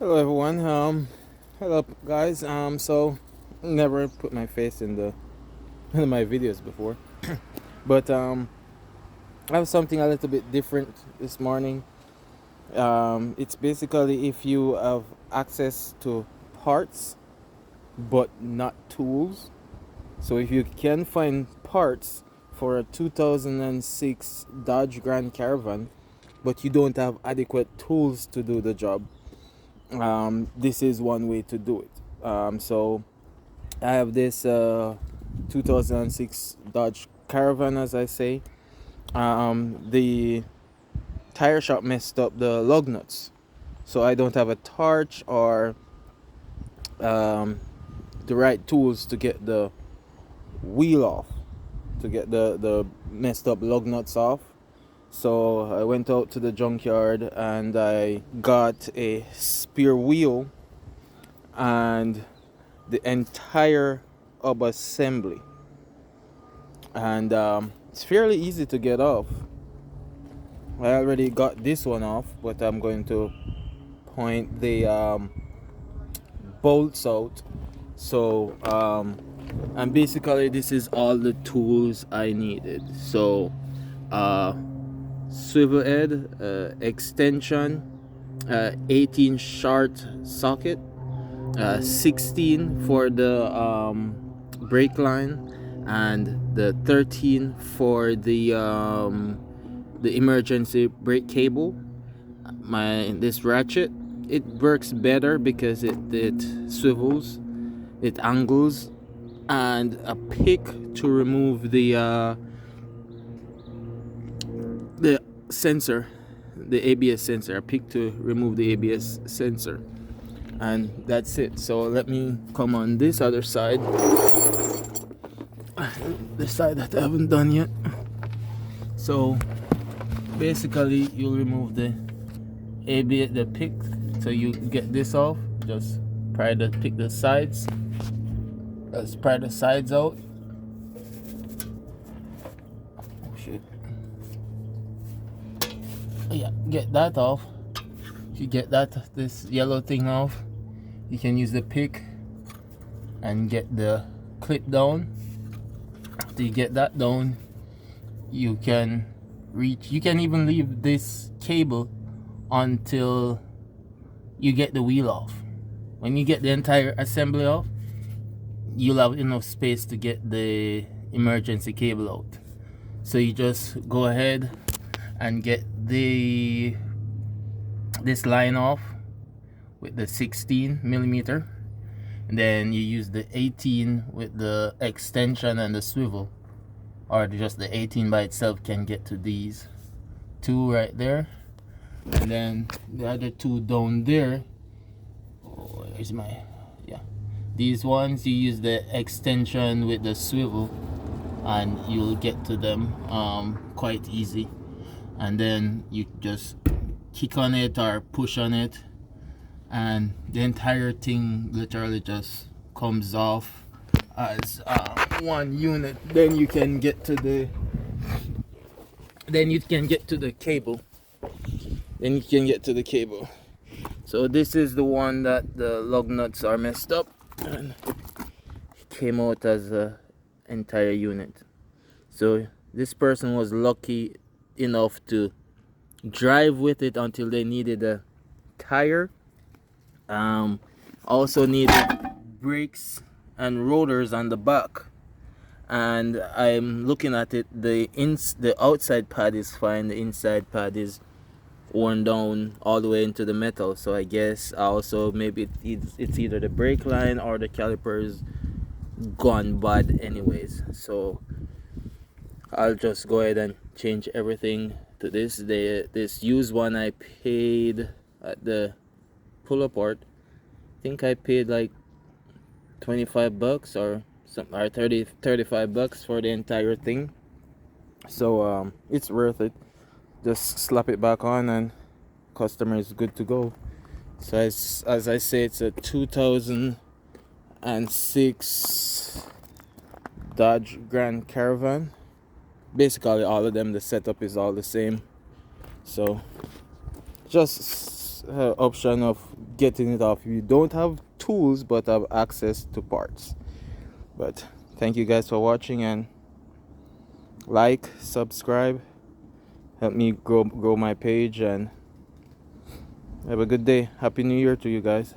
Hello everyone. Hello guys. So never put my face in the in my videos before, but I have something a little bit different this morning. It's basically if you have access to parts but not tools. So if you can find parts for a 2006 Dodge Grand Caravan, but you don't have adequate tools to do the job, this is one way to do it. So I have this 2006 Dodge Caravan, as I say. The tire shop messed up the lug nuts, so I don't have a torch or um, the right tools to get the wheel off, to get the messed up lug nuts off. So I went out to the junkyard and I got a spare wheel and the entire hub assembly, and it's fairly easy to get off. I already got this one off, but I'm going to point the bolts out. So and basically this is all the tools I needed. So swivel head, extension, 18 short socket, 16 for the brake line, and the 13 for the emergency brake cable. This ratchet, it works better because it swivels, it angles, and a pick to remove the sensor, the ABS sensor, a pick to remove the ABS sensor, and that's it. So let me come on this other side, the side that I haven't done yet. So basically you'll remove the ABS, the pick, so you get this off. Just pry the sides. Let's pry the sides out. Oh shit. Yeah, get that off. If you get this yellow thing off, you can use the pick and get the clip down. After you get that down, you can even leave this cable until you get the wheel off. When you get the entire assembly off, you'll have enough space to get the emergency cable out. So you just go ahead and get this line off with the 16 millimeter, and then you use the 18 with the extension and the swivel, or just the 18 by itself can get to these two right there, and then the other two down there. Oh, where's my, yeah, these ones you use the extension with the swivel and you'll get to them quite easy, and then you just kick on it or push on it and the entire thing literally just comes off as one unit. Then you can get to the cable. So this is the one that the lug nuts are messed up and it came out as a entire unit. So this person was lucky enough to drive with it until they needed a tire. Also needed brakes and rotors on the back, and I'm looking at it, the outside pad is fine, the inside pad is worn down all the way into the metal. So I guess also maybe it's either the brake line or the calipers gone bad anyways. So I'll just go ahead and change everything to this. This used one I paid at the pull-up part. I think I paid like $25 or something, or 35 bucks for the entire thing. So it's worth it. Just slap it back on and customer is good to go. So as I say, it's a 2006 Dodge Grand Caravan. Basically all of them, the setup is all the same. So just option of getting it off if you don't have tools but have access to parts. But thank you guys for watching, and like, subscribe, help me grow my page, and have a good day. Happy New Year to you guys.